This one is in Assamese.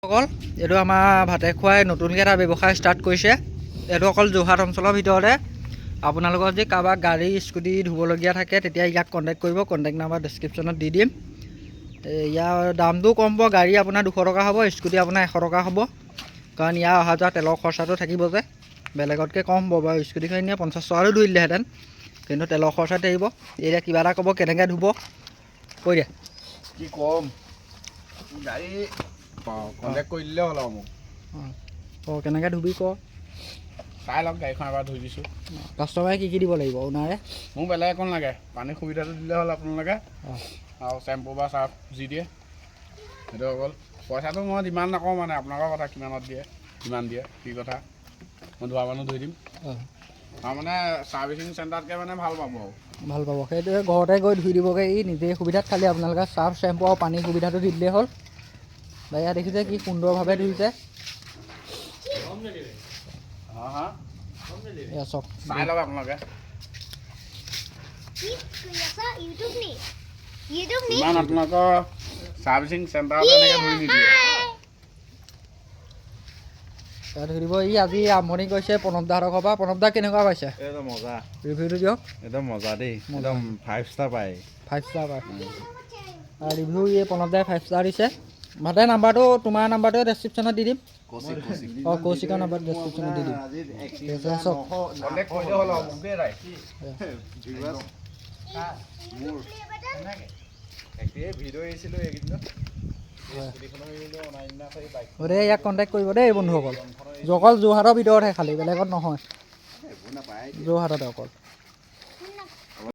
অকল এইটো আমাৰ ভাতে খুৱাই নতুনকৈ এটা ব্যৱসায় ষ্টাৰ্ট কৰিছে। এইটো অকল যোৰহাট অঞ্চলৰ ভিতৰতে। আপোনালোকৰ যদি কাৰোবাৰ গাড়ী স্কুটি ধুবলগীয়া থাকে তেতিয়া ইয়াক কণ্টেক্ট কৰিব। কণ্টেক্ট নাম্বাৰ ডেছক্ৰিপশ্যনত দি দিম। ইয়াৰ দামটো কম হ'ব। গাড়ী আপোনাৰ 200 টকা হ'ব, স্কুটি আপোনাৰ 100 টকা হ'ব। কাৰণ ইয়াৰ অহা যোৱা তেলৰ খৰচাটো থাকিব যে, বেলেগতকৈ কম হ'ব বাৰু। স্কুটিখন নিয়ে 50 টকাটো ধুই দিলেহেঁতেন, কিন্তু তেলৰ খৰচা থাকিব। এতিয়া কিবা এটা ক'ব, কেনেকৈ ধুব কৈ দিয়া। কি ক'ম, গাড়ী কণ্টেক্ট কৰি দিলে হ'ল আৰু মোক। অঁ কেনেকৈ ধুবি ক। চাই লওক, গাড়ীখন এবাৰ ধুই দিছোঁ। কাষ্টমাৰে কি কি দিব লাগিব ওনাৰে? মোক বেলেগ একো নালাগে, পানীৰ সুবিধাটো দিলে হ'ল আপোনালোকে। আৰু চেম্পু বা চাৰ্ফ যি দিয়ে সেইটো অকল। পইচাটো মই ডিমাণ্ড নকৰোঁ, মানে আপোনালোকৰ কথা কিমানত দিয়ে, কিমান দিয়ে, কি কথা। মই ধোৱা মানুহ ধুই দিম। আৰু মানে ছাৰ্ভিচিং চেণ্টাৰতকৈ মানে ভাল পাব আৰু। ভাল পাব, সেইটোৱে। ঘৰতে গৈ ধুই দিবগৈ ই নিজেই সুবিধাত। খালি আপোনালোকে চাৰ্ফ, চেম্পু আৰু পানীৰ সুবিধাটো দি দিলেই হ'ল। এয়া দেখিছে কি সুন্দৰভাৱে ধুইছে। এয়া চাওক, চাই লওক আপোনালোকে। ইমান আপোনালোকৰ ছাৰ্ভিচিং চেণ্টাৰতে এনেকৈ ধুই নিদিয়ে। ধুই দিব। ই আজি আৰম্ভণি কৰিছে প্ৰণৱ দাহঁতৰ ঘৰৰ পৰা। প্ৰণৱ দা কেনেকুৱা পাইছে? একদম মজা, ৰিভিউটো দিয়ক। একদম মজা দেই, একদম 5 ষ্টাৰ পায়। 5 ষ্টাৰ পায়। ৰিভিউ এই প্ৰণৱ দাই 5 ষ্টাৰ দিছে। ভাতে নাম্বাৰটো, তোমাৰ নাম্বাৰটোৱে ডেছক্ৰিপশ্যনত দি দিম। অঁ কৌশিকৰ নাম্বাৰ ডেছক্ৰিপশ্যনত দি দিম। চাওক কণ্টেক্ট কৰিলে হ'ল আৰু মোকেই ৰায়। ভিডিঅ' এৰিছিলোঁ এইকেইদিনত। গতিকে ইয়াক কণ্টেক্ট কৰিব দেই বন্ধুসকল। অকল যোৰহাটৰ ভিতৰতহে, খালি বেলেগত নহয়, যোৰহাটতে অকল।